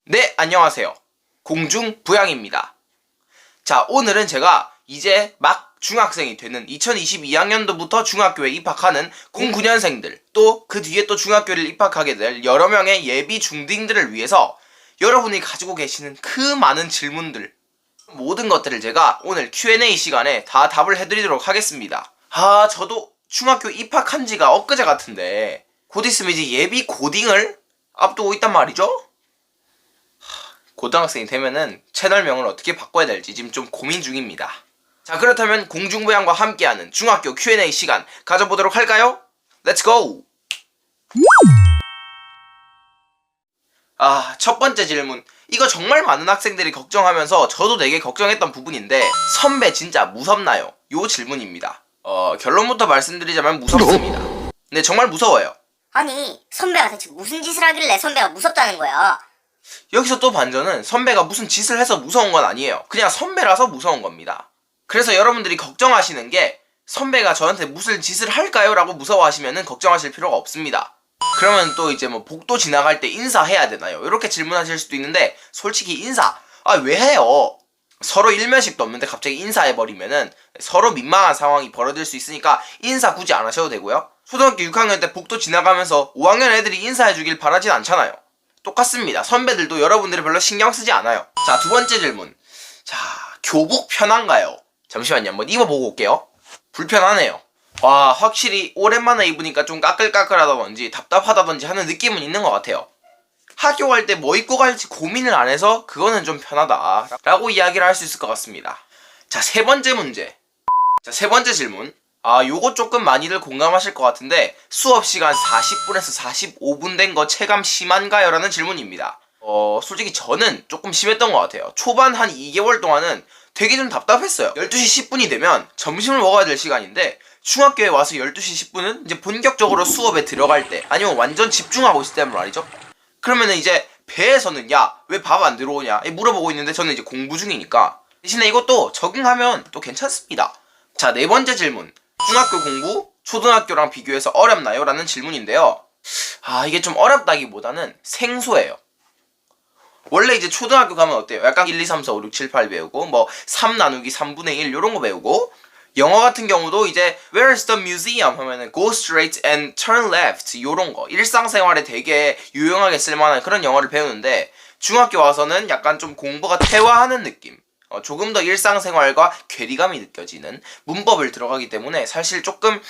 네, 안녕하세요. 공중부양입니다. 자, 오늘은 제가 이제 막 중학생이 되는 2022학년도부터 중학교에 입학하는 09년생들, 또 그 뒤에 또 중학교를 입학하게 될 여러 명의 예비 중딩들을 위해서 여러분이 가지고 계시는 그 많은 질문들, 모든 것들을 제가 오늘 Q&A 시간에 다 답을 해드리도록 하겠습니다. 저도 중학교 입학한 지가 엊그제 같은데 곧 있으면 이제 예비 고딩을 앞두고 있단 말이죠? 고등학생이 되면은 채널명을 어떻게 바꿔야 될지 지금 좀 고민 중입니다. 자, 그렇다면 공중부양과 함께하는 중학교 Q&A 시간 가져보도록 할까요? Let's go! 첫 번째 질문. 이거 정말 많은 학생들이 걱정하면서 저도 되게 걱정했던 부분인데, 선배 진짜 무섭나요? 요 질문입니다. 결론부터 말씀드리자면 무섭습니다. 근데 정말 무서워요. 아니, 선배가 대체 무슨 짓을 하길래 선배가 무섭다는 거야? 여기서 또 반전은 선배가 무슨 짓을 해서 무서운 건 아니에요. 그냥 선배라서 무서운 겁니다. 그래서 여러분들이 걱정하시는 게 선배가 저한테 무슨 짓을 할까요? 라고 무서워하시면은 걱정하실 필요가 없습니다. 그러면 또 이제 뭐 복도 지나갈 때 인사해야 되나요? 이렇게 질문하실 수도 있는데, 솔직히 인사 왜 해요? 서로 일면식도 없는데 갑자기 인사해버리면은 서로 민망한 상황이 벌어질 수 있으니까 인사 굳이 안 하셔도 되고요. 초등학교 6학년 때 복도 지나가면서 5학년 애들이 인사해주길 바라진 않잖아요. 똑같습니다. 선배들도 여러분들이 별로 신경 쓰지 않아요. 자, 두 번째 질문. 자, 교복 편한가요? 잠시만요. 한번 입어보고 올게요. 불편하네요. 확실히 오랜만에 입으니까 좀 까끌까끌하다든지 답답하다든지 하는 느낌은 있는 것 같아요. 학교 갈 때 뭐 입고 갈지 고민을 안 해서 그거는 좀 편하다 라고 이야기를 할 수 있을 것 같습니다. 자, 세 번째 문제. 자, 세 번째 질문. 요거 조금 많이들 공감하실 것 같은데, 수업시간 40분에서 45분 된 거 체감 심한가요? 라는 질문입니다. 솔직히 저는 조금 심했던 것 같아요. 초반 한 2개월 동안은 되게 좀 답답했어요. 12시 10분이 되면 점심을 먹어야 될 시간인데, 중학교에 와서 12시 10분은 이제 본격적으로 수업에 들어갈 때, 아니면 완전 집중하고 있을 때란 말이죠. 그러면은 이제 배에서는 야, 왜 밥 안 들어오냐 물어보고 있는데, 저는 이제 공부 중이니까. 대신에 이것도 적응하면 또 괜찮습니다. 자, 네 번째 질문. 중학교 공부 초등학교랑 비교해서 어렵나요? 라는 질문인데요. 이게 좀 어렵다기보다는 생소해요. 원래 이제 초등학교 가면 어때요? 약간 1, 2, 3, 4, 5, 6, 7, 8 배우고, 뭐 3 나누기 3분의 1 요런 거 배우고, 영어 같은 경우도 이제 Where is the museum? 하면은 Go straight and turn left 요런 거, 일상생활에 되게 유용하게 쓸만한 그런 영어를 배우는데, 중학교 와서는 약간 좀 공부가 퇴화하는 느낌, 조금 더 일상생활과 괴리감이 느껴지는 문법을 들어가기 때문에 사실 조금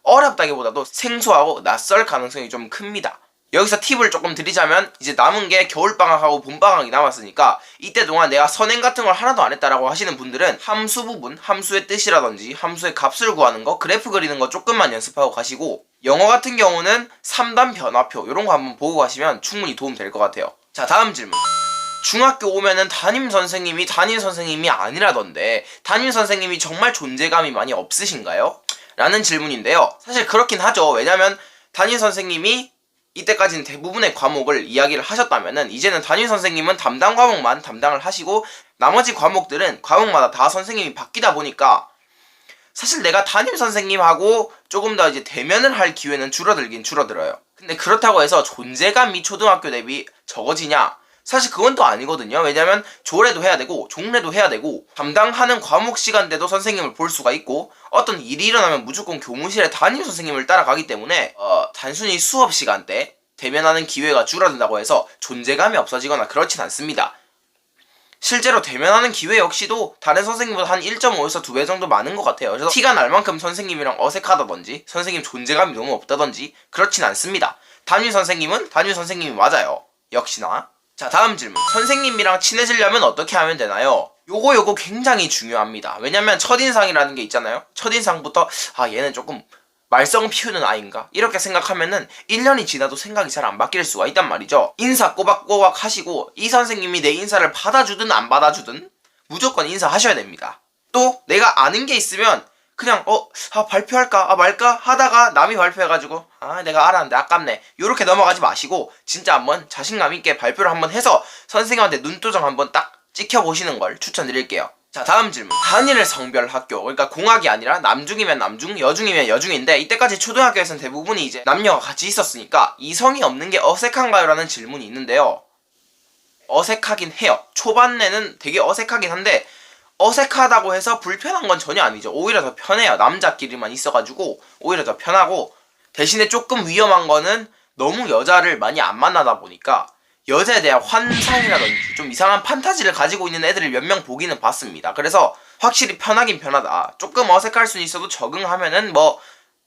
어렵다기보다도 생소하고 낯설 가능성이 좀 큽니다. 여기서 팁을 조금 드리자면, 이제 남은 게 겨울방학하고 봄방학이 남았으니까 이때 동안 내가 선행 같은 걸 하나도 안 했다라고 하시는 분들은 함수 부분, 함수의 뜻이라든지 함수의 값을 구하는 거, 그래프 그리는 거 조금만 연습하고 가시고, 영어 같은 경우는 3단 변화표 이런 거 한번 보고 가시면 충분히 도움 될 것 같아요. 자, 다음 질문. 중학교 오면은 담임 선생님이 아니라던데 담임 선생님이 정말 존재감이 많이 없으신가요? 라는 질문인데요. 사실 그렇긴 하죠. 왜냐면 담임 선생님이 이때까지는 대부분의 과목을 이야기를 하셨다면은, 이제는 담임 선생님은 담당 과목만 담당을 하시고 나머지 과목들은 과목마다 다 선생님이 바뀌다 보니까 사실 내가 담임 선생님하고 조금 더 이제 대면을 할 기회는 줄어들긴 줄어들어요. 근데 그렇다고 해서 존재감이 초등학교 대비 적어지냐? 사실 그건 또 아니거든요. 왜냐면 조례도 해야 되고 종례도 해야 되고 담당하는 과목 시간대도 선생님을 볼 수가 있고, 어떤 일이 일어나면 무조건 교무실에 담임 선생님을 따라가기 때문에 단순히 수업 시간대 대면하는 기회가 줄어든다고 해서 존재감이 없어지거나 그렇진 않습니다. 실제로 대면하는 기회 역시도 다른 선생님보다 한 1.5에서 2배 정도 많은 것 같아요. 그래서 티가 날 만큼 선생님이랑 어색하다든지 선생님 존재감이 너무 없다든지 그렇진 않습니다. 담임 선생님은 담임 선생님이 맞아요. 역시나. 자, 다음 질문. 선생님이랑 친해지려면 어떻게 하면 되나요? 요거 굉장히 중요합니다. 왜냐면 첫인상이라는 게 있잖아요. 첫인상부터 얘는 조금 말썽 피우는 아이인가? 이렇게 생각하면은 1년이 지나도 생각이 잘 안 바뀔 수가 있단 말이죠. 인사 꼬박꼬박 하시고, 이 선생님이 내 인사를 받아주든 안 받아주든 무조건 인사하셔야 됩니다. 또 내가 아는 게 있으면 그냥 발표할까 말까 하다가 남이 발표해가지고 내가 알았는데 아깝네 요렇게 넘어가지 마시고, 진짜 한번 자신감 있게 발표를 한번 해서 선생님한테 눈도장 한번 딱 찍혀보시는 걸 추천드릴게요. 자, 다음 질문. 단일 성별 학교, 그러니까 공학이 아니라 남중이면 남중, 여중이면 여중인데, 이때까지 초등학교에서는 대부분이 이제 남녀가 같이 있었으니까 이성이 없는 게 어색한가요? 라는 질문이 있는데요. 어색하긴 해요. 초반에는 되게 어색하긴 한데 어색하다고 해서 불편한 건 전혀 아니죠. 오히려 더 편해요. 남자끼리만 있어가지고 오히려 더 편하고, 대신에 조금 위험한 거는 너무 여자를 많이 안 만나다 보니까 여자에 대한 환상이라든지 좀 이상한 판타지를 가지고 있는 애들을 몇 명 보기는 봤습니다. 그래서 확실히 편하긴 편하다. 조금 어색할 수는 있어도 적응하면은 뭐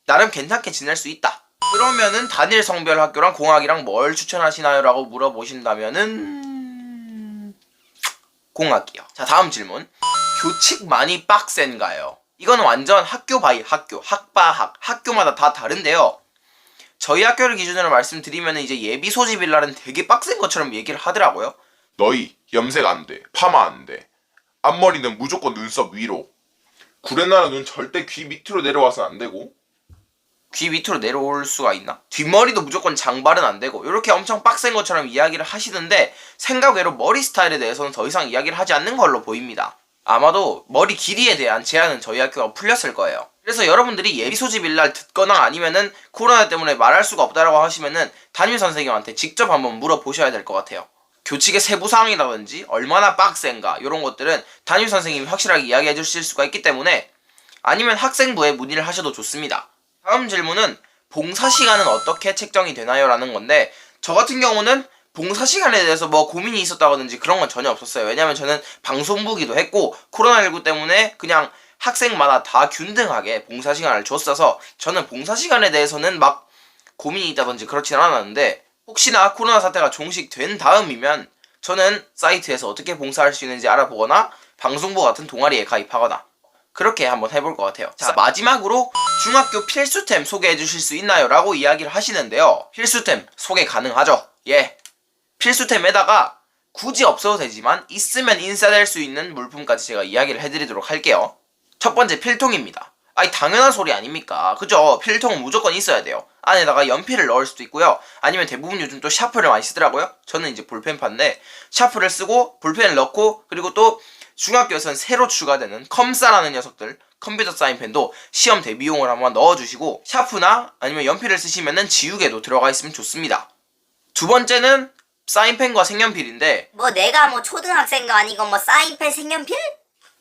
나름 괜찮게 지낼 수 있다. 그러면은 단일 성별 학교랑 공학이랑 뭘 추천하시나요? 라고 물어보신다면은 공학이요. 자, 다음 질문. 교칙 많이 빡센가요? 이건 완전 학교 바이 학교, 학바학, 학교마다 다 다른데요. 저희 학교를 기준으로 말씀드리면 이제 예비 소집일 날은 되게 빡센 것처럼 얘기를 하더라고요. 너희 염색 안 돼. 파마 안 돼. 앞머리는 무조건 눈썹 위로. 구레나루 눈 절대 귀 밑으로 내려와서 안 되고. 귀 밑으로 내려올 수가 있나? 뒷머리도 무조건 장발은 안 되고, 이렇게 엄청 빡센 것처럼 이야기를 하시는데 생각 외로 머리 스타일에 대해서는 더 이상 이야기를 하지 않는 걸로 보입니다. 아마도 머리 길이에 대한 제한은 저희 학교가 풀렸을 거예요. 그래서 여러분들이 예비 소집일 날 듣거나 아니면은 코로나 때문에 말할 수가 없다라고 하시면은 담임 선생님한테 직접 한번 물어보셔야 될 것 같아요. 교칙의 세부사항이라든지 얼마나 빡센가 이런 것들은 담임 선생님이 확실하게 이야기해 주실 수가 있기 때문에, 아니면 학생부에 문의를 하셔도 좋습니다. 다음 질문은 봉사 시간은 어떻게 책정이 되나요? 라는 건데, 저 같은 경우는 봉사 시간에 대해서 뭐 고민이 있었다든지 그런 건 전혀 없었어요. 왜냐면 저는 방송부기도 했고 코로나19 때문에 그냥 학생마다 다 균등하게 봉사 시간을 줬어서 저는 봉사 시간에 대해서는 막 고민이 있다든지 그렇진 않았는데, 혹시나 코로나 사태가 종식된 다음이면 저는 사이트에서 어떻게 봉사할 수 있는지 알아보거나 방송부 같은 동아리에 가입하거나 그렇게 한번 해볼 것 같아요. 자, 마지막으로 중학교 필수템 소개해 주실 수 있나요? 라고 이야기를 하시는데요. 필수템 소개 가능하죠. 예. 필수템에다가 굳이 없어도 되지만 있으면 인싸될 수 있는 물품까지 제가 이야기를 해드리도록 할게요. 첫 번째, 필통입니다. 아니 당연한 소리 아닙니까? 그죠? 필통은 무조건 있어야 돼요. 안에다가 연필을 넣을 수도 있고요. 아니면 대부분 요즘 또 샤프를 많이 쓰더라고요. 저는 이제 볼펜파인데 샤프를 쓰고 볼펜을 넣고, 그리고 또 중학교에서는 새로 추가되는 컴사라는 녀석들, 컴퓨터 사인펜도 시험 대비용을 한번 넣어주시고, 샤프나 아니면 연필을 쓰시면은 지우개도 들어가 있으면 좋습니다. 두 번째는 사인펜과 색연필인데, 뭐 내가 뭐 초등학생도 아니고 뭐 사인펜 색연필?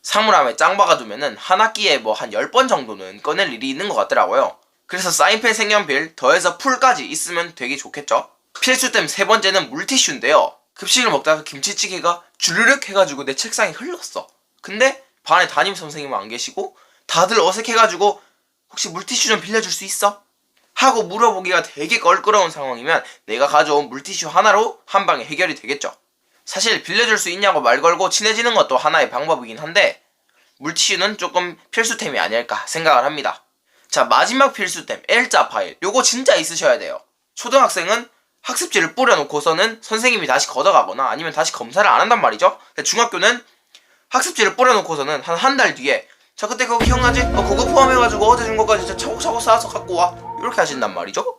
사물함에 짱 박아두면은 한 학기에 뭐 한 10번 정도는 꺼낼 일이 있는 것 같더라고요. 그래서 사인펜, 색연필 더해서 풀까지 있으면 되게 좋겠죠. 필수템 세 번째는 물티슈인데요. 급식을 먹다가 김치찌개가 주르륵 해가지고 내 책상에 흘렀어. 근데 반에 담임 선생님은 안 계시고 다들 어색해가지고 혹시 물티슈 좀 빌려줄 수 있어? 하고 물어보기가 되게 껄끄러운 상황이면 내가 가져온 물티슈 하나로 한 방에 해결이 되겠죠. 사실 빌려줄 수 있냐고 말 걸고 친해지는 것도 하나의 방법이긴 한데 물티슈는 조금 필수템이 아닐까 생각을 합니다. 자, 마지막 필수템 L자 파일. 요거 진짜 있으셔야 돼요. 초등학생은 학습지를 뿌려놓고서는 선생님이 다시 걷어가거나 아니면 다시 검사를 안 한단 말이죠. 근데 중학교는 학습지를 뿌려놓고서는 한 달 뒤에 자, 그때 그거 기억나지? 그거 포함해가지고 어제 준 거까지 진짜 차곡차곡 쌓아서 갖고 와, 이렇게 하신단 말이죠.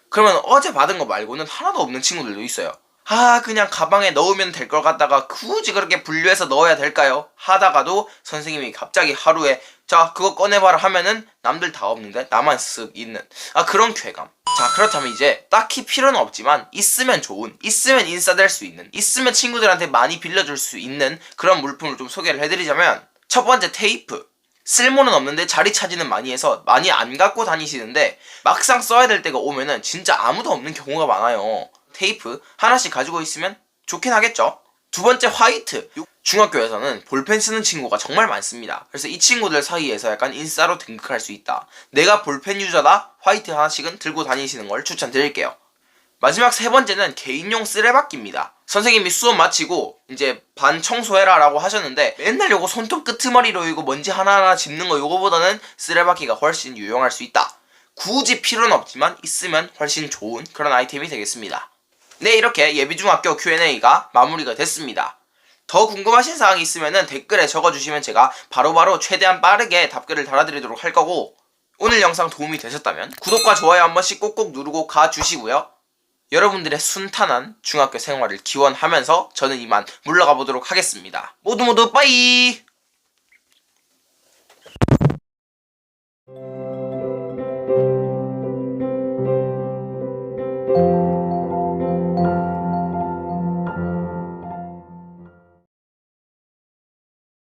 그러면 어제 받은 거 말고는 하나도 없는 친구들도 있어요. 아, 그냥 가방에 넣으면 될 걸 갖다가 굳이 그렇게 분류해서 넣어야 될까요? 하다가도 선생님이 갑자기 하루에 자, 그거 꺼내봐라 하면은 남들 다 없는데 나만 쓱 있는 그런 쾌감. 자, 그렇다면 이제 딱히 필요는 없지만 있으면 좋은, 있으면 인싸될 수 있는, 있으면 친구들한테 많이 빌려줄 수 있는 그런 물품을 좀 소개를 해드리자면, 첫 번째, 테이프. 쓸모는 없는데 자리 차지는 많이 해서 많이 안 갖고 다니시는데 막상 써야 될 때가 오면은 진짜 아무도 없는 경우가 많아요. 테이프 하나씩 가지고 있으면 좋긴 하겠죠. 두 번째, 화이트. 중학교에서는 볼펜 쓰는 친구가 정말 많습니다. 그래서 이 친구들 사이에서 약간 인싸로 등극할 수 있다. 내가 볼펜 유저다. 화이트 하나씩은 들고 다니시는 걸 추천드릴게요. 마지막 세 번째는 개인용 쓰레받기입니다. 선생님이 수업 마치고 이제 반 청소해라 라고 하셨는데 맨날 요거 손톱 끄트머리로 이거 먼지 하나하나 짚는 거 요거보다는 쓰레받기가 훨씬 유용할 수 있다. 굳이 필요는 없지만 있으면 훨씬 좋은 그런 아이템이 되겠습니다. 네, 이렇게 예비중학교 Q&A가 마무리가 됐습니다. 더 궁금하신 사항이 있으면 댓글에 적어주시면 제가 바로바로 최대한 빠르게 답글을 달아드리도록 할 거고, 오늘 영상 도움이 되셨다면 구독과 좋아요 한 번씩 꼭꼭 누르고 가주시고요. 여러분들의 순탄한 중학교 생활을 기원하면서 저는 이만 물러가 보도록 하겠습니다. 모두 빠이!